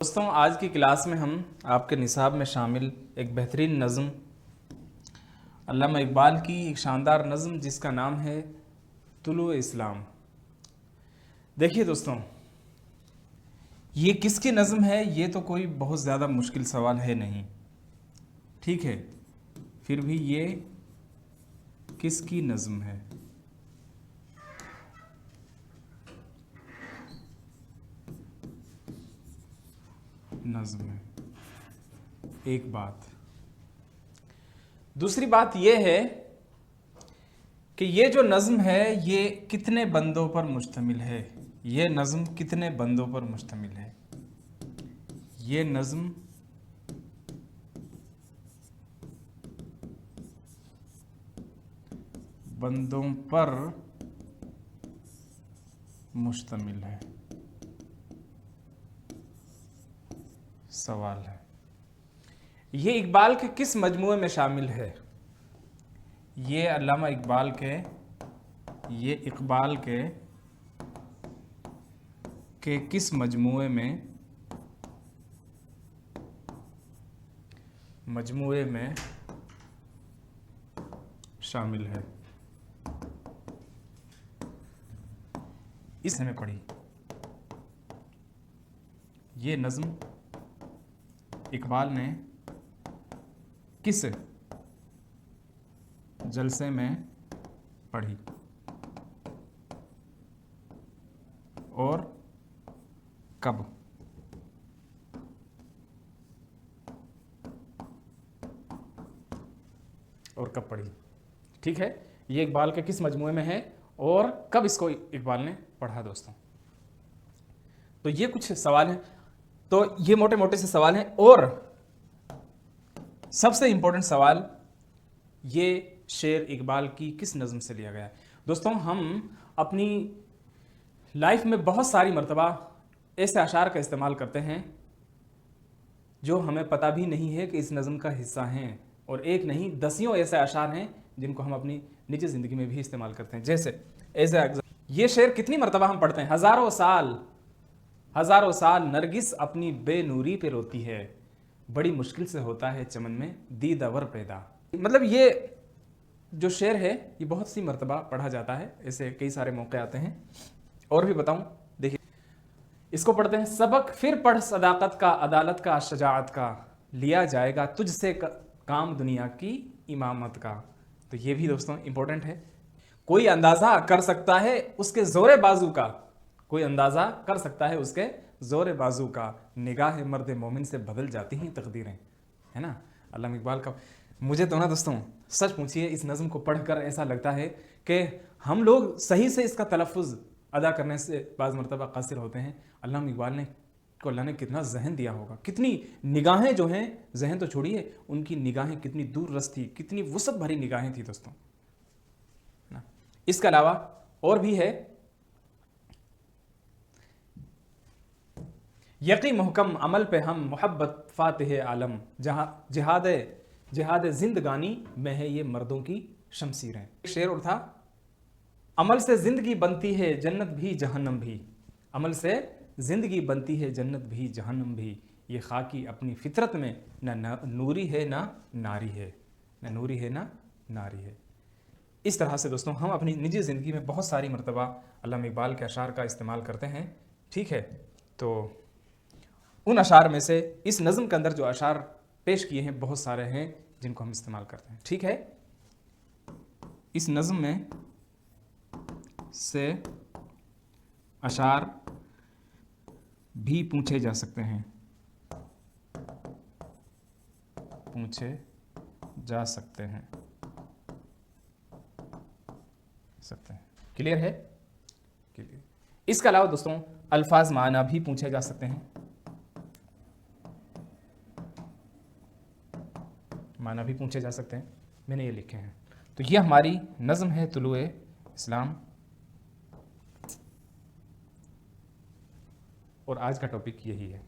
दोस्तों, आज की क्लास में हम आपके निसाब में शामिल एक बेहतरीन नज़म अल्लामा इकबाल की एक शानदार नज़म जिसका नाम है तुलुए इस्लाम। देखिए दोस्तों, ये किसकी नज़म है ये तो कोई बहुत ज़्यादा मुश्किल सवाल है नहीं, ठीक है। फिर भी ये किसकी नज़म है? नज़म है, एक बात। दूसरी बात यह है कि ये जो नज़म है ये कितने बंदों पर मुश्तमिल है। ये नज़म कितने बंदों पर मुश्तमिल है? ये नज़म बंदों पर मुश्तमिल है। सवाल है, ये इकबाल के किस मजमूए में शामिल है? ये अल्लामा इकबाल के किस मजमूए में शामिल है? इसमें पढ़ी ये नज़म इकबाल ने किस जलसे में पढ़ी और कब? पढ़ी, ठीक है। ये इकबाल के किस मजमूए में है और कब इसको इकबाल ने पढ़ा दोस्तों? तो ये कुछ सवाल हैं, तो ये मोटे मोटे से सवाल हैं। और सबसे इंपॉर्टेंट सवाल, ये शेर इकबाल की किस नज़म से लिया गया है? दोस्तों, हम अपनी लाइफ में बहुत सारी मर्तबा ऐसे अशार का इस्तेमाल करते हैं जो हमें पता भी नहीं है कि इस नज़म का हिस्सा हैं, और एक नहीं दसियों ऐसे अशार हैं जिनको हम अपनी निजी ज़िंदगी में भी इस्तेमाल करते हैं। जैसे ये शेर कितनी मर्तबा हम पढ़ते हैं? हज़ारों साल नरगिस अपनी बेनूरी पे रोती है, बड़ी मुश्किल से होता है चमन में दीदावर पैदा। मतलब ये जो शेर है ये बहुत सी मर्तबा पढ़ा जाता है, ऐसे कई सारे मौके आते हैं। और भी बताऊं, देखिए इसको पढ़ते हैं। सबक फिर पढ़ सदाकत का, अदालत का, शजाअत का, लिया जाएगा तुझसे काम दुनिया की इमामत का। तो ये भी दोस्तों इंपॉर्टेंट है। कोई अंदाज़ा कर सकता है उसके ज़ोरे बाजू का, कोई अंदाज़ा कर सकता है उसके ज़ोरे बाजू का, निगाह मर्द मोमिन से बदल जाती हैं तकदीरें, है ना। अल्लामा इकबाल का। मुझे तो ना दोस्तों, सच पूछिए, इस नज़म को पढ़कर ऐसा लगता है कि हम लोग सही से इसका तलफ़ुज़ अदा करने से बाज़ मरतबा कासिर होते हैं। अल्लामा इकबाल ने को अल्लाह ने कितना जहन दिया होगा, कितनी निगाहें जो हैं, जहन तो छोड़िए, उनकी निगाहें कितनी दूर रस थी, कितनी वुसअत भरी निगाहें थी दोस्तों ना। इसके अलावा और भी है, यकी मुहकम अमल पे हम मोहब्बत फातिह आलम, जहाँ जिहाद जिंदगानी में है ये मर्दों की शमशीरें। शेर और था, अमल से जिंदगी बनती है जन्नत भी जहन्नम भी, अमल से जिंदगी बनती है जन्नत भी जहन्नम भी, ये खाकी अपनी फितरत में न नूरी है ना नारी है, न नूरी है ना नारी है। इस तरह से दोस्तों हम अपनी निजी ज़िंदगी में बहुत सारी मरतबा अल्लामा इकबाल के अशार का इस्तेमाल करते हैं, ठीक है। तो उन अशार में से इस नज़म के अंदर जो अशार पेश किए हैं बहुत सारे हैं जिनको हम इस्तेमाल करते हैं, ठीक है। इस नज़म में से अशार भी पूछे जा सकते हैं, क्लियर है? क्लियर। इसके अलावा दोस्तों अल्फाज माना भी पूछे जा सकते हैं, माना भी पूछे जा सकते हैं, मैंने ये लिखे हैं। तो ये हमारी नज़म है तुलुए इस्लाम, और आज का टॉपिक यही है।